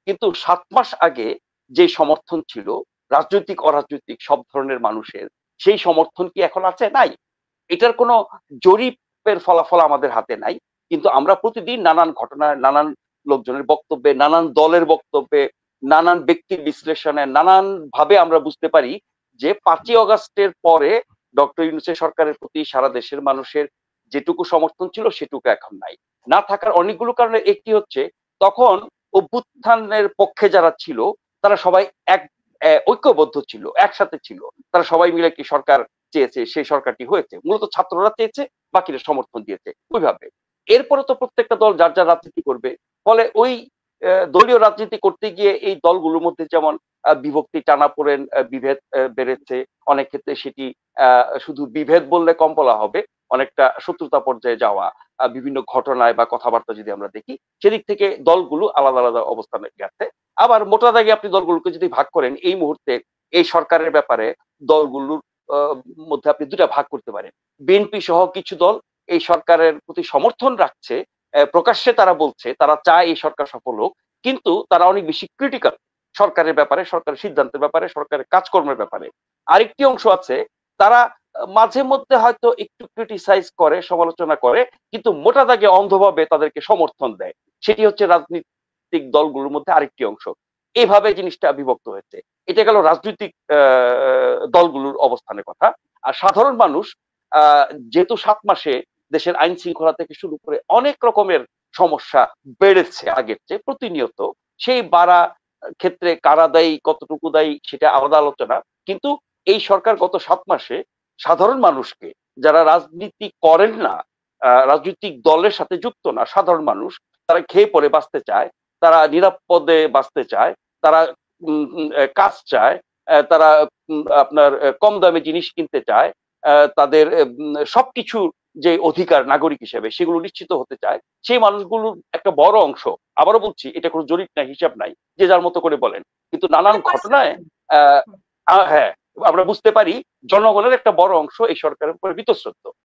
কিন্তু ৭ মাস আগে যে সমর্থন ছিল রাজনৈতিক অরাজনৈতিক সব ধরনের মানুষের, সেই সমর্থন কি এখন আছে? নাই। এটার কোনো জরিপের ফলাফল আমাদের হাতে নাই। কিন্তু আমরা প্রতিদিন নানান ঘটনায়, নানান লোকজনের বক্তব্যে, নানান দলের বক্তব্যে, নানান ব্যক্তির বিশ্লেষণে, নানান ভাবে আমরা বুঝতে পারি যে ৫ই অগাস্টের পরে ডক্টর ইউনূসের সরকারের প্রতি সারা দেশের মানুষের যেটুকু সমর্থন ছিল সেটুকু এখন নাই। না থাকার অনেকগুলো কারণের একটি হচ্ছে তখন অভ্যুত্থানের পক্ষে যারা ছিল তারা সবাই এক ঐক্যবদ্ধ ছিল, একসাথে ছিল। তারা সবাই মিলে একটি সরকার চেয়েছে, সেই সরকারটি হয়েছে। মূলত ছাত্ররা চেয়েছে, বাকিরা সমর্থন দিয়েছে ওইভাবে। এরপরে তো প্রত্যেকটা দল যার যার রাজনীতি করবে। ফলে ওই দলীয় রাজনীতি করতে গিয়ে এই দলগুলোর মধ্যে যেমন বিভক্তি, টানাপোড়েন, বিভেদ বেড়েছে। অনেক ক্ষেত্রে সেটি শুধু বিভেদ বললে কম বলা হবে, অনেকটা শত্রুতা পর্যায়ে যাওয়া, বিভিন্ন ঘটনায় বা কথাবার্তা যদি আমরা দেখি, সেদিক থেকে দলগুলো আলাদা আলাদা অবস্থানে গেছে। আবার মোটা দাগে আপনি দলগুলোকে যদি ভাগ করেন এই মুহূর্তে এই সরকারের ব্যাপারে দলগুলোর মধ্যে আপনি দুটা ভাগ করতে পারেন। বিএনপি সহ কিছু দল এই সরকারের প্রতি সমর্থন রাখছে, প্রকাশ্যে তারা বলছে তারা চায় এই সরকার সফল হোক, কিন্তু তারা অনেক বেশি ক্রিটিক্যাল সরকারের ব্যাপারে, সরকারের সিদ্ধান্তের ব্যাপারে, সরকারের কাজকর্মের ব্যাপারে। আরেকটি অংশ আছে তারা মাঝে মধ্যে হয়তো একটু ক্রিটিসাইজ করে, সমালোচনা করে, কিন্তু মোটা দাগে অন্ধভাবে তাদেরকে সমর্থন দেয়। সেটি হচ্ছে রাজনৈতিক দলগুলোর মধ্যে আরেকটি অংশ। এভাবে জিনিসটা বিভক্ত হয়েছে। এটা গেল রাজনৈতিক দলগুলোর অবস্থানের কথা। আর সাধারণ মানুষ আহ, যেহেতু ৭ মাসে দেশের আইন শৃঙ্খলা থেকে শুরু করে অনেক রকমের সমস্যা বেড়েছে আগের চেয়ে প্রতিনিয়ত, সেই বাড়া ক্ষেত্রে কারা দায়ী কতটুকু দায়ী সেটা আলাদা আলোচনা। কিন্তু এই সরকার গত ৭ মাসে সাধারণ মানুষকে, যারা রাজনীতি করেন না, রাজনৈতিক দলের সাথে যুক্ত না, সাধারণ মানুষ, তারা খেয়ে পরে বাঁচতে চায়, তারা নিরাপদে বাঁচতে চায়, তারা কাজ চায়, তারা আপনার কম দামে জিনিস কিনতে চায়, তাদের সবকিছু যে অধিকার নাগরিক হিসেবে সেগুলো নিশ্চিত হতে চায়, সেই মানুষগুলোর একটা বড় অংশ, আবারও বলছি এটা কোনো জরিপ নাই, হিসাব নাই, যে যার মতো করে বলেন, কিন্তু নানান মানে ঘটনায় পার্সেন্টেজ। হ্যাঁ আমরা বুঝতে পারি জনগণের একটা বড় অংশ এই সরকারের উপরে বীতশ্রদ্ধ।